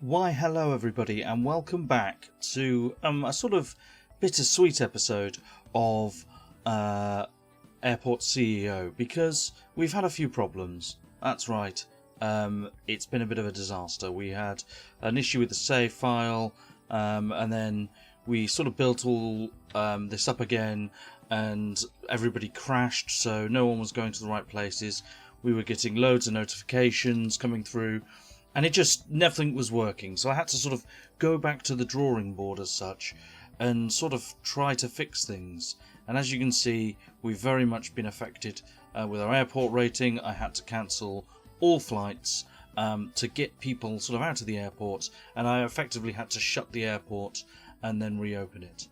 Why, hello everybody, and welcome back to a sort of bittersweet episode of Airport CEO, because we've had a few problems. That's right. It's been a bit of a disaster. We had an issue with the save file, and then we sort of built all this up again, and everybody crashed, so no one was going to the right places. We were getting loads of notifications coming through, and it just, nothing was working. So I had to sort of go back to the drawing board as such and sort of try to fix things. And as you can see, we've very much been affected with our airport rating. I had to cancel all flights to get people sort of out of the airport, and I effectively had to shut the airport and then reopen it.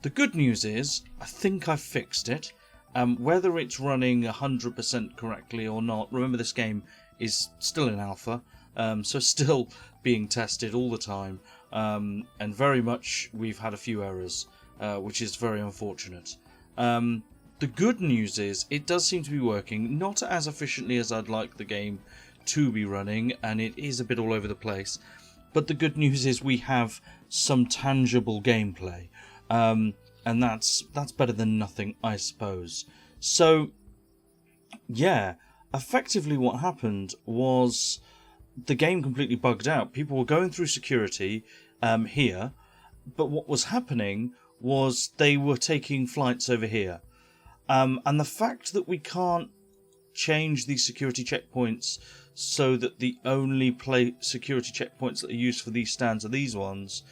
The good news is, I think I've fixed it. Whether it's running 100% correctly or not, remember this game is still in alpha, so still being tested all the time, and very much we've had a few errors, which is very unfortunate. The good news is it does seem to be working, not as efficiently as I'd like the game to be running, and it is a bit all over the place, but the good news is we have some tangible gameplay, and that's better than nothing, I suppose. So yeah, effectively what happened was the game completely bugged out. People were going through security here, but what was happening was they were taking flights over here. And the fact that we can't change these security checkpoints so that the only security checkpoints that are used for these stands are these ones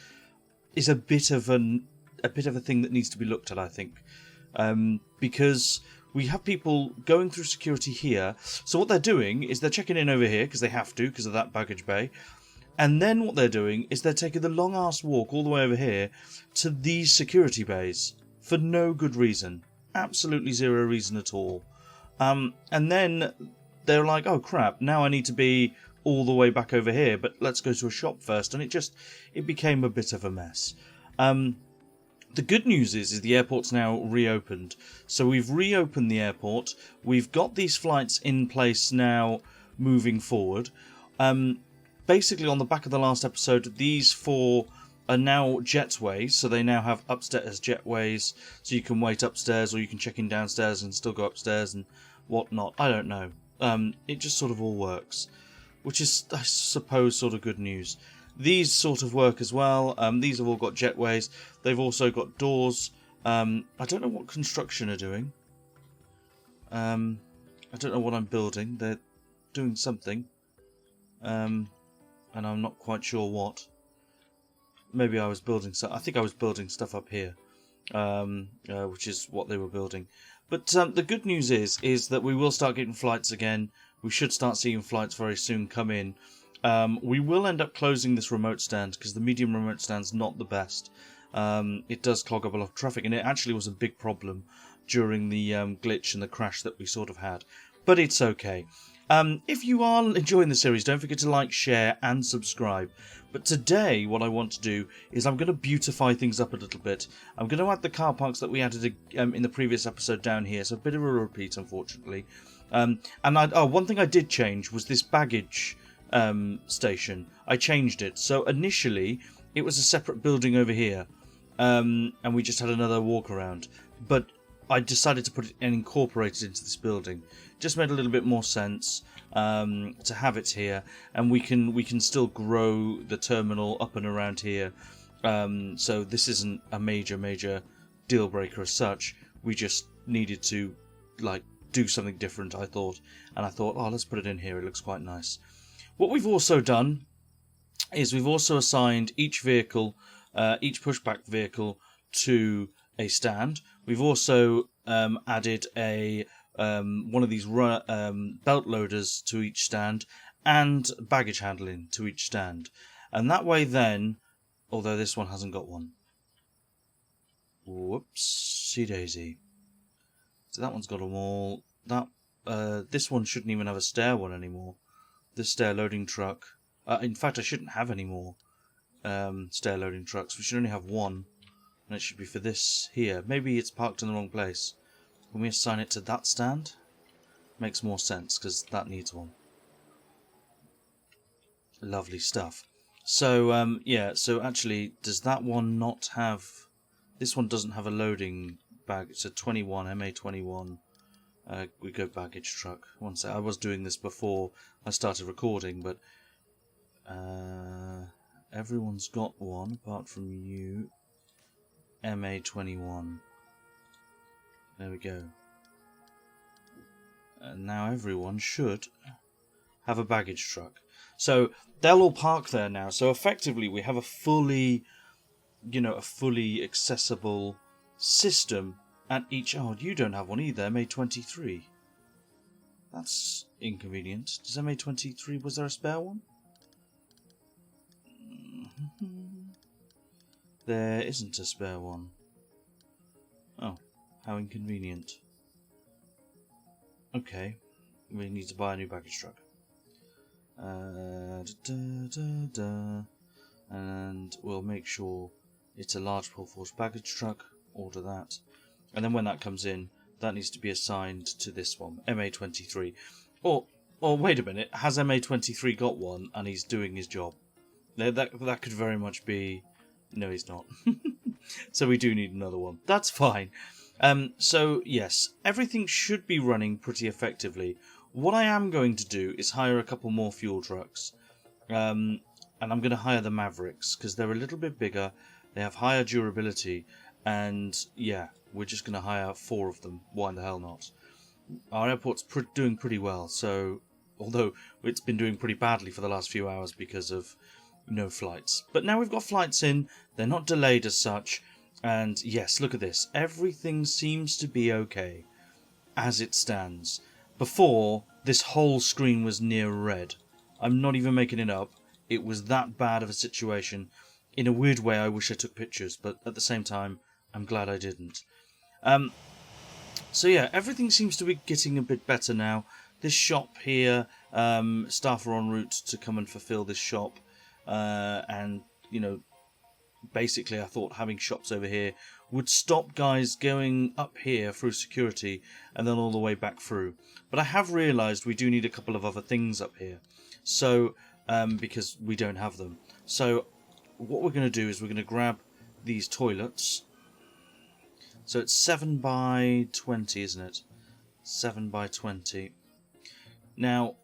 is a bit of a thing that needs to be looked at, I think. Because we have people going through security here. So what they're doing is they're checking in over here because they have to, because of that baggage bay. And then what they're doing is they're taking the long-ass walk all the way over here to these security bays for no good reason. Absolutely zero reason at all. And then they're like, oh crap, now I need to be all the way back over here, but let's go to a shop first. And it became a bit of a mess. The good news is the airport's now reopened. So we've reopened the airport. We've got these flights in place now moving forward. Basically, on the back of the last episode, these four are now jetways. So they now have upstairs jetways. So you can wait upstairs or you can check in downstairs and still go upstairs and whatnot. I don't know. It just sort of all works, which is, I suppose, sort of good news. These sort of work as well. These have all got jetways. They've also got doors. I don't know what construction are doing. I don't know what I'm building. They're doing something. And I'm not quite sure what. Maybe I was building stuff. I think I was building stuff up here. Which is what they were building. But the good news is that we will start getting flights again. We should start seeing flights very soon come in. We will end up closing this remote stand because the medium remote stand's not the best. It does clog up a lot of traffic, and it actually was a big problem during the glitch and the crash that we sort of had. But it's okay. If you are enjoying the series, don't forget to like, share and subscribe. But today what I want to do is I'm going to beautify things up a little bit. I'm going to add the car parks that we added in the previous episode down here, so a bit of a repeat, unfortunately. And one thing I did change was this baggage station. I changed it. So initially it was a separate building over here, and we just had another walk around, but I decided to put it and incorporate it into this building. Just made a little bit more sense to have it here, and we can still grow the terminal up and around here. So this isn't a major deal breaker as such. We just needed to do something different, I thought, and I thought, oh, let's put it in here. It looks quite nice. What we've also done is we've also assigned each vehicle, each pushback vehicle, to a stand. We've also added a one of these belt loaders to each stand and baggage handling to each stand. And that way then, although this one hasn't got one. Whoopsie daisy. So that one's got them all. This one shouldn't even have a stair one anymore. This stair loading truck. In fact, I shouldn't have any more stair loading trucks. We should only have one. And it should be for this here. Maybe it's parked in the wrong place. Can we assign it to that stand? Makes more sense, because that needs one. Lovely stuff. So, yeah, so actually, does that one not have... This one doesn't have a loading bag. It's a 21, MA21. We go baggage truck. One sec. I was doing this before I started recording, but everyone's got one apart from you. MA21. There we go. And now everyone should have a baggage truck. So they'll all park there now. So effectively, we have a fully accessible system at each... Oh, you don't have one either, MA23. That's inconvenient. Does MA23... Was there a spare one? There isn't a spare one. Oh, how inconvenient. Okay, we need to buy a new baggage truck. And we'll make sure it's a large pull force baggage truck. Order that. And then when that comes in, that needs to be assigned to this one, MA23. Or wait a minute, has MA23 got one and he's doing his job? That could very much be... No, he's not. So we do need another one. That's fine. So, yes, everything should be running pretty effectively. What I am going to do is hire a couple more fuel trucks. And I'm going to hire the Mavericks, because they're a little bit bigger, they have higher durability, and, yeah, we're just going to hire 4 of them. Why the hell not? Our airport's doing pretty well, so... Although it's been doing pretty badly for the last few hours because of no flights. But now we've got flights in, they're not delayed as such, and yes, look at this. Everything seems to be okay, as it stands. Before, this whole screen was near red. I'm not even making it up. It was that bad of a situation. In a weird way, I wish I took pictures, but at the same time, I'm glad I didn't. So yeah, everything seems to be getting a bit better now. This shop here, staff are en route to come and fulfill this shop. And, you know, basically I thought having shops over here would stop guys going up here through security and then all the way back through. But I have realised we do need a couple of other things up here. So, because we don't have them. So, what we're going to do is we're going to grab these toilets. So it's 7 by 20, isn't it? 7 by 20. Now,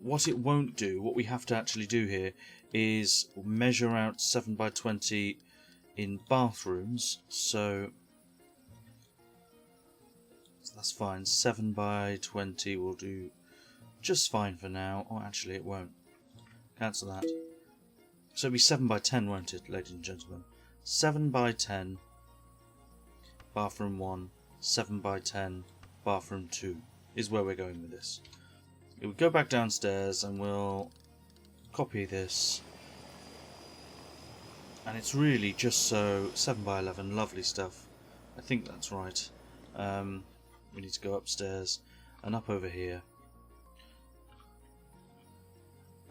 what it won't do, what we have to actually do here, is measure out 7 by 20 in bathrooms. So that's fine. 7 by 20 will do just fine for now. Oh, actually, it won't. Cancel that. So it'll be 7 by 10, won't it, ladies and gentlemen? 7 by 10, bathroom 1, 7 by 10, bathroom 2 is where we're going with this. We'll go back downstairs and we'll copy this. And it's really just so 7 by 11, lovely stuff. I think that's right. We need to go upstairs and up over here.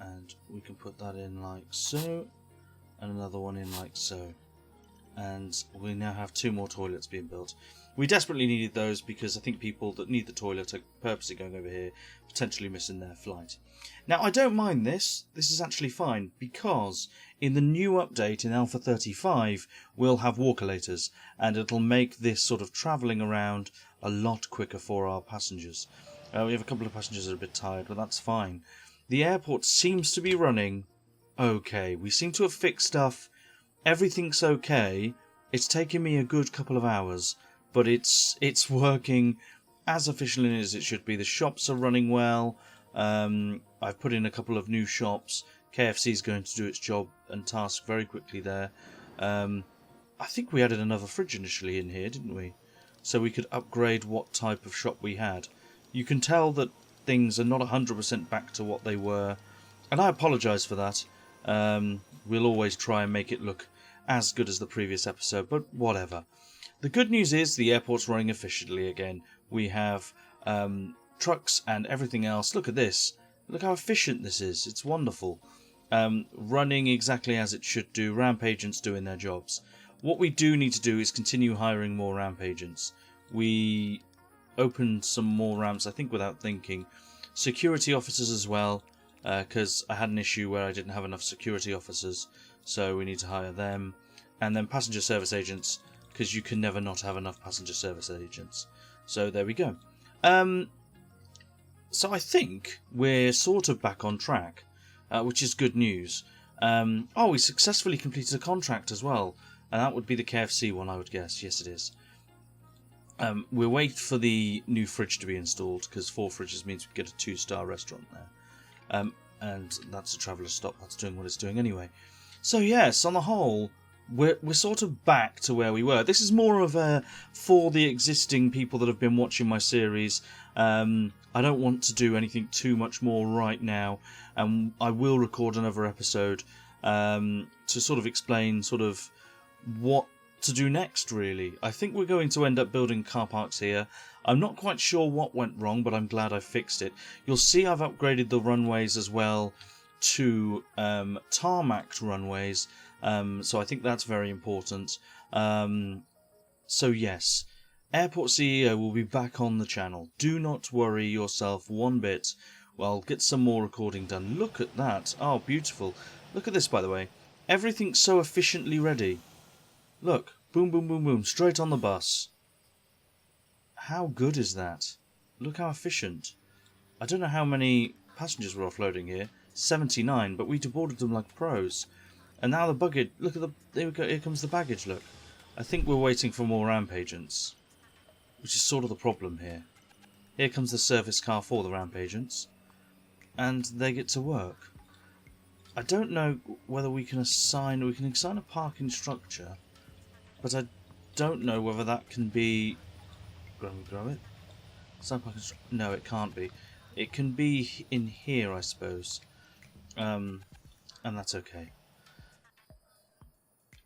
And we can put that in like so, and another one in like so. And we now have 2 more toilets being built. We desperately needed those because I think people that need the toilet are purposely going over here, potentially missing their flight. Now, I don't mind this. This is actually fine because in the new update in Alpha 35, we'll have walkolators, and it'll make this sort of travelling around a lot quicker for our passengers. We have a couple of passengers that are a bit tired, but that's fine. The airport seems to be running okay. We seem to have fixed stuff. Everything's okay. It's taken me a good couple of hours, but it's working as efficiently as it should be. The shops are running well. I've put in a couple of new shops. KFC is going to do its job and task very quickly there. I think we added another fridge initially in here, didn't we? So we could upgrade what type of shop we had. You can tell that things are not 100% back to what they were, and I apologise for that. We'll always try and make it look as good as the previous episode, but whatever. The good news is the airport's running efficiently again. We have trucks and everything else. Look at this. Look how efficient this is. It's wonderful. Running exactly as it should do. Ramp agents doing their jobs. What we do need to do is continue hiring more ramp agents. We opened some more ramps, I think without thinking. Security officers as well. because I had an issue where I didn't have enough security officers, so we need to hire them. And then passenger service agents, because you can never not have enough passenger service agents. So there we go. So I think we're sort of back on track, which is good news. Oh, we successfully completed a contract as well, and that would be the KFC one, I would guess. Yes, it is. We're waiting for the new fridge to be installed, because 4 fridges means we get a 2-star restaurant there. And that's a traveller stop. That's doing what it's doing anyway. So yes, on the whole, we're sort of back to where we were. This is more of a for the existing people that have been watching my series. I don't want to do anything too much more right now, and I will record another episode to sort of explain sort of what to do next, really. I think we're going to end up building car parks here. I'm not quite sure what went wrong, but I'm glad I fixed it. You'll see I've upgraded the runways as well to tarmac runways, so I think that's very important. So yes, Airport CEO will be back on the channel. Do not worry yourself one bit. Well, get some more recording done. Look at that. Oh, beautiful. Look at this, by the way. Everything's so efficiently ready. Look, boom, boom, boom, boom, straight on the bus. How good is that? Look how efficient. I don't know how many passengers we're offloading here. 79, but we deboarded them like pros. And now the baggage, look at the, there we go, here comes the baggage, look. I think we're waiting for more ramp agents, which is sort of the problem here. Here comes the service car for the ramp agents, and they get to work. I don't know whether we can assign a parking structure, but I don't know whether that can be... Grow it? No, it can't be. It can be in here, I suppose. And that's okay.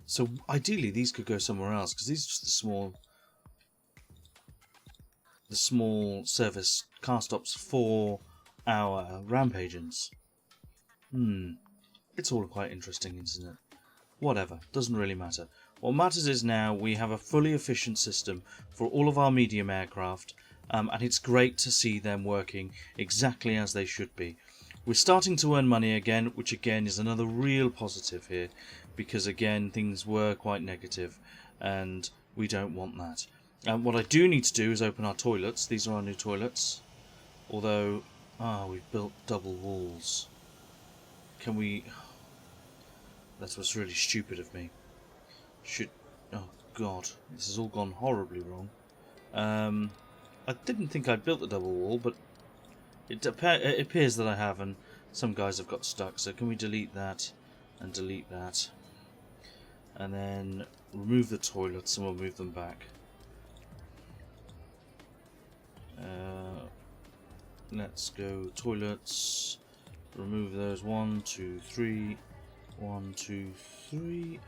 So ideally these could go somewhere else, because these are just the small service car stops for our ramp agents. It's all quite interesting, isn't it? Whatever, doesn't really matter. What matters is now we have a fully efficient system for all of our medium aircraft, and it's great to see them working exactly as they should be. We're starting to earn money again, which again is another real positive here, because again things were quite negative, and we don't want that. What I do need to do is open our toilets. These are our new toilets, although we've built double walls. Can we... That's what's really stupid of me. Oh god, this has all gone horribly wrong. I didn't think I'd built the double wall, but it appears that I have, and some guys have got stuck. So can we delete that and delete that, and then remove the toilets, and we'll move them back. Let's go toilets. Remove those. 1, 2, 3. 1, 2, 3.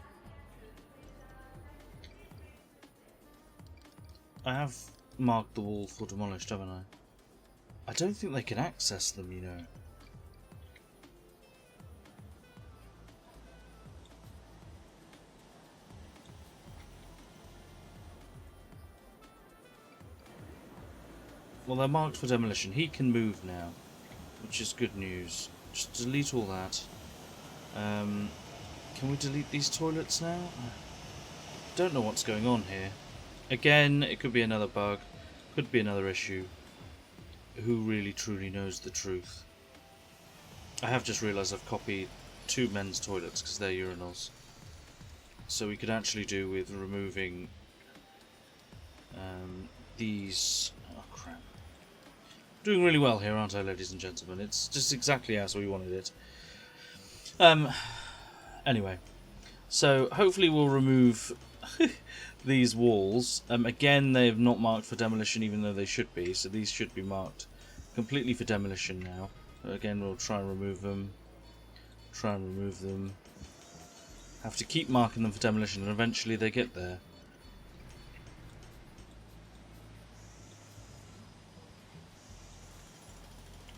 I have marked the wall for demolished, haven't I? I don't think they can access them, you know. Well, they're marked for demolition. He can move now, which is good news. Just delete all that. Can we delete these toilets now? Don't know what's going on here. Again, it could be another bug, could be another issue. Who really truly knows the truth? I have just realised I've copied 2 men's toilets because they're urinals. So we could actually do with removing these... Oh crap. Doing really well here, aren't I, ladies and gentlemen? It's just exactly as we wanted it. Anyway, so hopefully we'll remove these walls. Again, they have not marked for demolition, even though they should be, so these should be marked completely for demolition now. Again, we'll try and remove them. Have to keep marking them for demolition, and eventually they get there.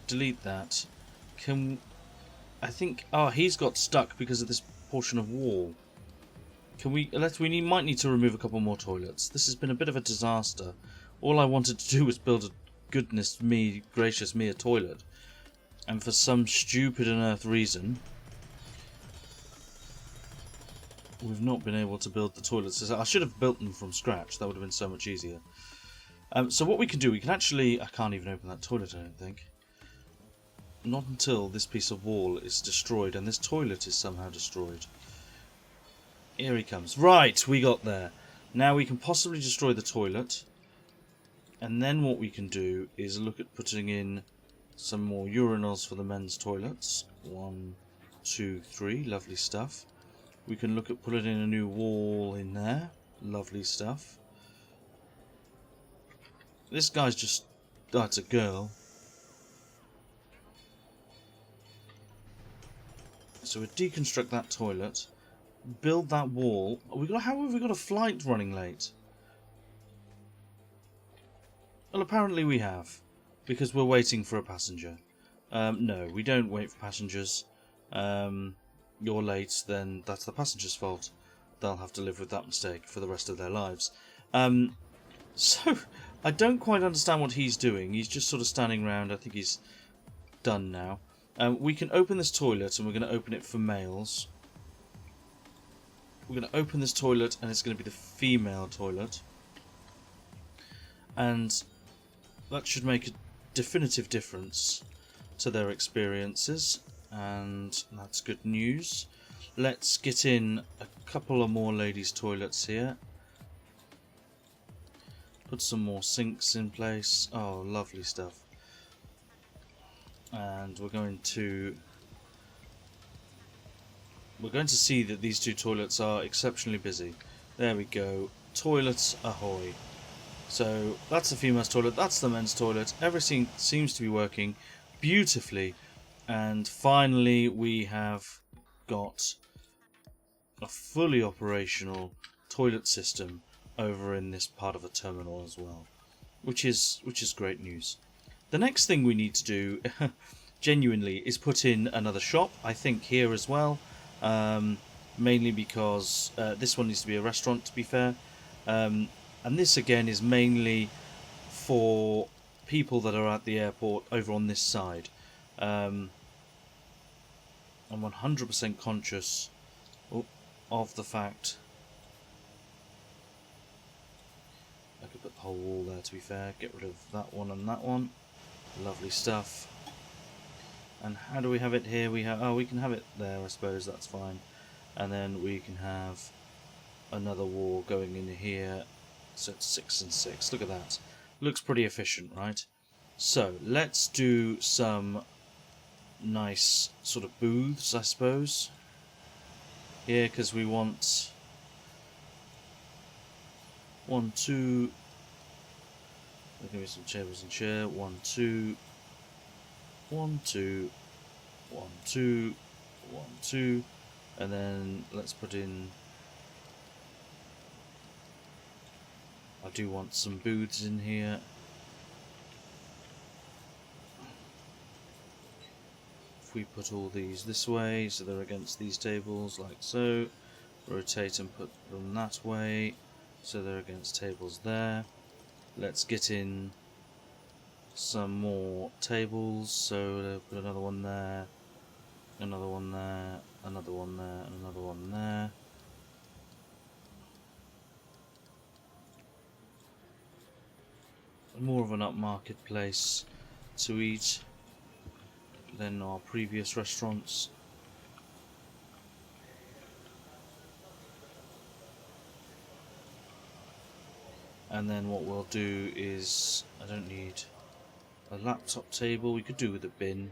Delete that. I think... Oh, he's got stuck because of this portion of wall. Can we... might need to remove a couple more toilets. This has been a bit of a disaster. All I wanted to do was build a... Goodness me, gracious me, a toilet. And for some stupid unearthed reason, we've not been able to build the toilets. I should have built them from scratch. That would have been so much easier. So what we can do, we can actually... I can't even open that toilet, I don't think. Not until this piece of wall is destroyed, and this toilet is somehow destroyed. Here he comes. Right, we got there. Now we can possibly destroy the toilet. And then what we can do is look at putting in some more urinals for the men's toilets. 1, 2, 3. Lovely stuff. We can look at putting in a new wall in there. Lovely stuff. This guy's just... Oh, it's a girl. So we deconstruct that toilet. Build that wall. How have we got a flight running late? Well, apparently we have. Because we're waiting for a passenger. No, we don't wait for passengers. You're late, then that's the passenger's fault. They'll have to live with that mistake for the rest of their lives. So, I don't quite understand what he's doing. He's just sort of standing around. I think he's done now. We can open this toilet, and we're going to open it for males. We're going to open this toilet, and it's going to be the female toilet. And that should make a definitive difference to their experiences. And that's good news. Let's get in a couple of more ladies' toilets here. Put some more sinks in place. Oh, lovely stuff. And we're going to see that these two toilets are exceptionally busy. There we go. Toilets ahoy. So that's the female's toilet, that's the men's toilet. Everything seems to be working beautifully. And finally we have got a fully operational toilet system over in this part of the terminal as well, which is great news. The next thing we need to do, genuinely, is put in another shop, I think here as well, mainly because this one needs to be a restaurant, to be fair, and this again is mainly for people that are at the airport over on this side. I'm 100% conscious of the fact... I could put the whole wall there, to be fair. Get rid of that one and that one. Lovely stuff. And how do we have it here? We can have it there, I suppose. That's fine. And then we can have another wall going in here. So it's 6 and 6. Look at that. Looks pretty efficient, right? So let's do some nice sort of booths, I suppose. Here, because we want... 1, 2. There's going to be some tables and chair. 1, 2. 1, 2. 1, 2. 1, 2. And then let's put in... I do want some booths in here. If we put all these this way, so they're against these tables, like so. Rotate and put them that way. So they're against tables there. Let's get in some more tables. So put another one there, another one there, another one there, and another one there. More of an upmarket place to eat than our previous restaurants. And then what we'll do is, I don't need a laptop table, we could do with a bin.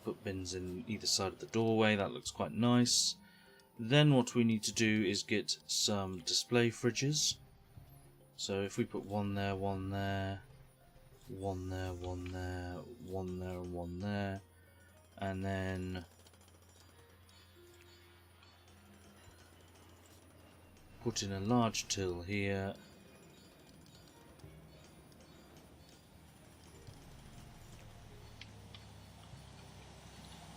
Put bins in either side of the doorway, that looks quite nice. Then what we need to do is get some display fridges. So if we put one there, one there, one there, one there, one there, and one there, and then put in a large till here.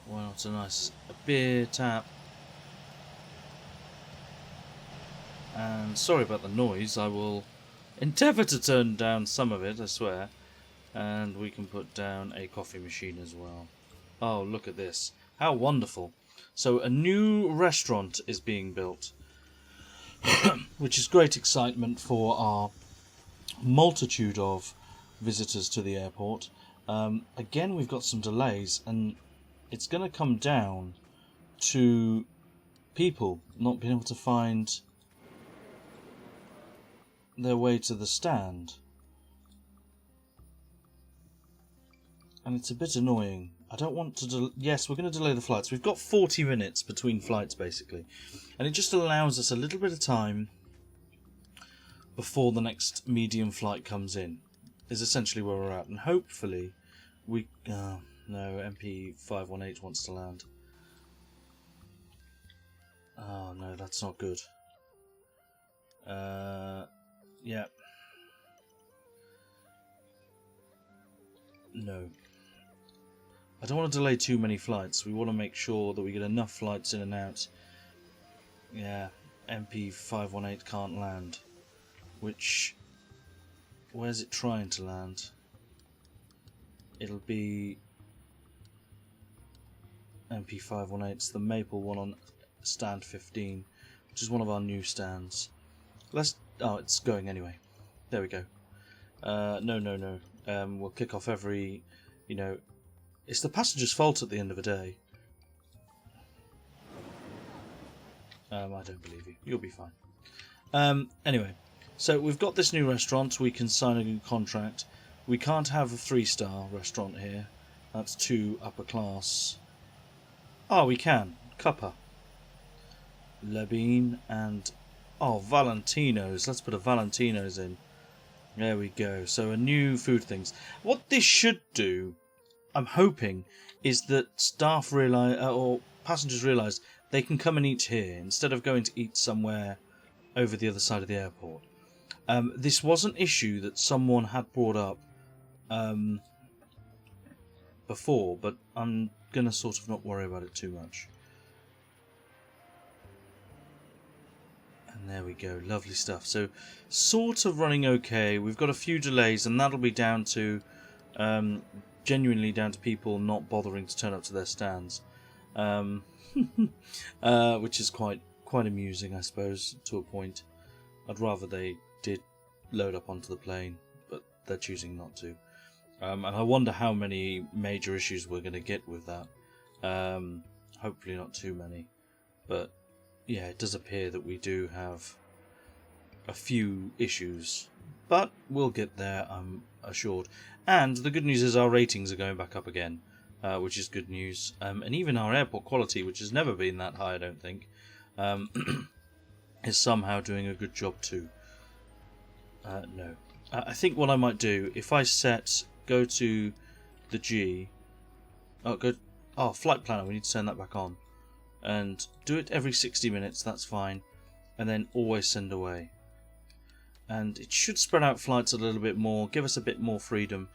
Why not a beer tap? And sorry about the noise, I will endeavour to turn down some of it, I swear. And we can put down a coffee machine as well. Oh, look at this. How wonderful. So a new restaurant is being built, which is great excitement for our multitude of visitors to the airport. Again, we've got some delays, and it's going to come down to people not being able to find their way to the stand. And it's a bit annoying. I don't want to... Yes, we're going to delay the flights. We've got 40 minutes between flights, basically. And it just allows us a little bit of time before the next medium flight comes in, is essentially where we're at. And hopefully we... no, MP518 wants to land. Oh, no, that's not good. Yeah. No. I don't want to delay too many flights. We want to make sure that we get enough flights in and out. Yeah, MP518 can't land. Which... Where's it trying to land? It'll be... MP518. It's the maple one on stand 15, which is one of our new stands. Let's... Oh, it's going anyway. There we go. No. We'll kick off every... You know... It's the passenger's fault at the end of the day. I don't believe you. You'll be fine. Anyway, so we've got this new restaurant. We can sign a new contract. We can't have a 3-star restaurant here. That's too upper class. Oh, we can. Cuppa. Labine and... Oh, Valentino's. Let's put a Valentino's in. There we go. So a new food things. What this should do, I'm hoping, is that staff realise, or passengers realise, they can come and eat here instead of going to eat somewhere over the other side of the airport. This was an issue that someone had brought up before, but I'm going to sort of not worry about it too much. And there we go, lovely stuff. So, sort of running okay. We've got a few delays, and that'll be down to... genuinely down to people not bothering to turn up to their stands, which is quite amusing, I suppose, to a point. I'd rather they did load up onto the plane, but they're choosing not to. And I wonder how many major issues we're going to get with that. Hopefully not too many, but yeah, it does appear that we do have a few issues, but we'll get there, I'm assured. And the good news is our ratings are going back up again, which is good news. And even our airport quality, which has never been that high, I don't think, is somehow doing a good job too. No. I think what I might do, if I go to the G... flight planner, we need to turn that back on. And do it every 60 minutes, that's fine. And then always send away. And it should spread out flights a little bit more, give us a bit more freedom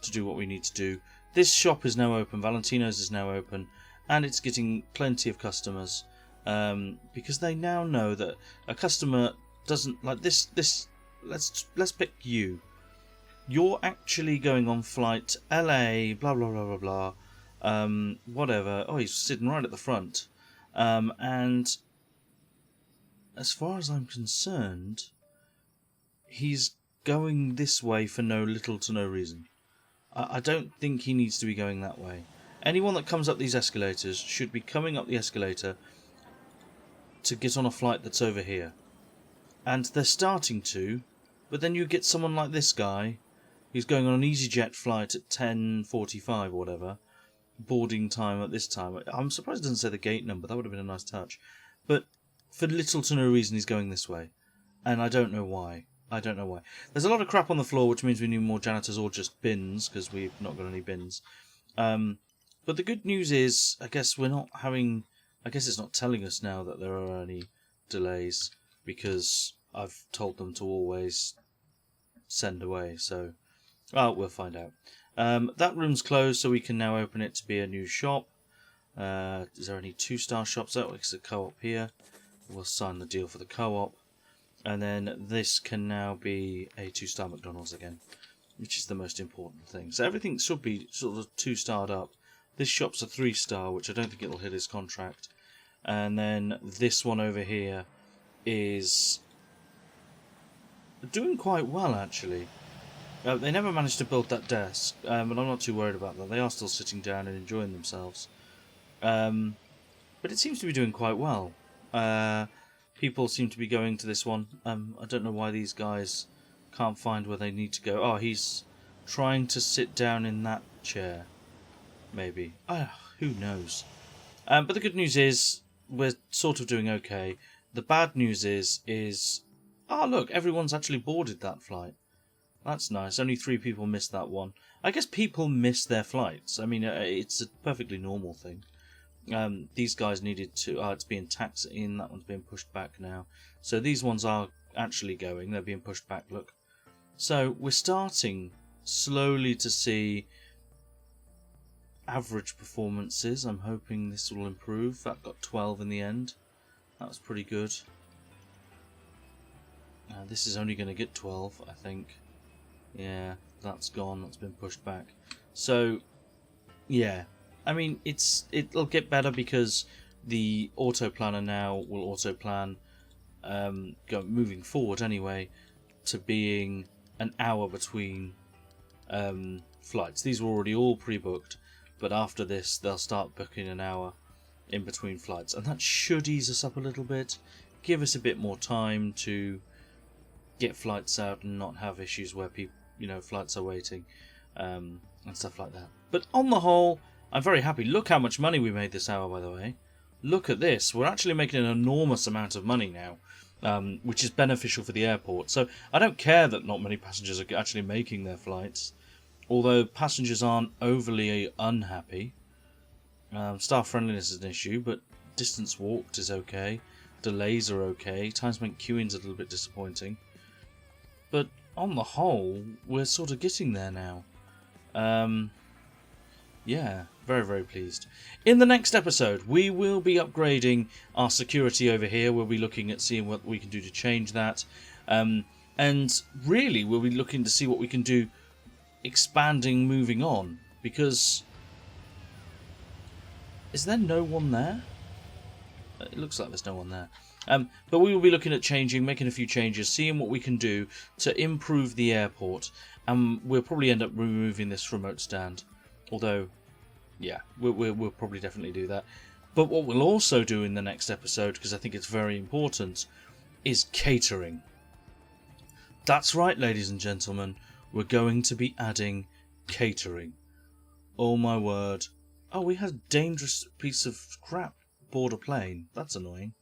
to do what we need to do. This shop is now open, Valentino's is now open, and it's getting plenty of customers, because they now know that a customer doesn't like this. Let's pick you. You're actually going on flight LA, blah blah blah blah blah, whatever. Oh, he's sitting right at the front, and as far as I'm concerned, he's going this way for little to no reason. I don't think he needs to be going that way. Anyone that comes up these escalators should be coming up the escalator to get on a flight that's over here. And they're starting to, but then you get someone like this guy, who's going on an EasyJet flight at 10:45 or whatever, boarding time at this time. I'm surprised it doesn't say the gate number, that would have been a nice touch. But for little to no reason he's going this way. And I don't know why. There's a lot of crap on the floor, which means we need more janitors or just bins, because we've not got any bins. But the good news is, I guess it's not telling us now that there are any delays, because I've told them to always send away, so we'll find out. That room's closed, so we can now open it to be a new shop. Is there any 2-star shops? Oh, it's a co-op here. We'll sign the deal for the co-op. And then this can now be a 2-star McDonald's again. which is the most important thing. So everything should be sort of 2-starred up. This shop's a 3-star, which I don't think it'll hit his contract. And then this one over here is doing quite well, actually. They never managed to build that desk, but I'm not too worried about that. They are still sitting down and enjoying themselves. But it seems to be doing quite well. People seem to be going to this one. I don't know why these guys can't find where they need to go. Oh, he's trying to sit down in that chair. Maybe. Who knows? But the good news is, we're sort of doing okay. The bad news is... Oh, look, everyone's actually boarded that flight. That's nice. Only 3 people missed that one. I guess people miss their flights. I mean, it's a perfectly normal thing. These guys needed to... it's being taxed in. That one's being pushed back now. So these ones are actually going. They're being pushed back, look. So we're starting slowly to see average performances. I'm hoping this will improve. That got 12 in the end. That was pretty good. This is only going to get 12, I think. Yeah, that's gone. That's been pushed back. So, yeah. I mean, it'll get better because the auto planner now will auto plan, moving forward anyway, to being an hour between flights. These were already all pre-booked, but after this they'll start booking an hour in between flights, and that should ease us up a little bit, give us a bit more time to get flights out and not have issues where people, flights are waiting, and stuff like that. But on the whole, I'm very happy. Look how much money we made this hour, by the way. Look at this. We're actually making an enormous amount of money now, which is beneficial for the airport. So I don't care that not many passengers are actually making their flights, although passengers aren't overly unhappy. Staff friendliness is an issue, but distance walked is okay. Delays are okay. Time spent queuing is a little bit disappointing. But on the whole, we're sort of getting there now. Yeah, very, very pleased. In the next episode, we will be upgrading our security over here. We'll be looking at seeing what we can do to change that. And really, we'll be looking to see what we can do expanding, moving on. Because... is there no one there? It looks like there's no one there. But we will be looking at changing, making a few changes, seeing what we can do to improve the airport. And we'll probably end up removing this remote stand. Although, yeah, we'll probably definitely do that. But what we'll also do in the next episode, because I think it's very important, is catering. That's right, ladies and gentlemen. We're going to be adding catering. Oh my word. Oh, we had a dangerous piece of crap board a plane. That's annoying.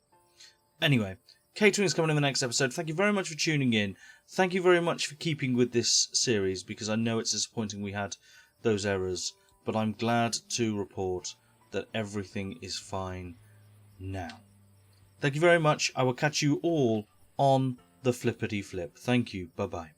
Anyway, catering is coming in the next episode. Thank you very much for tuning in. Thank you very much for keeping with this series, because I know it's disappointing we had those errors, but I'm glad to report that everything is fine now. Thank you very much. I will catch you all on the flippity flip. Thank you. Bye-bye.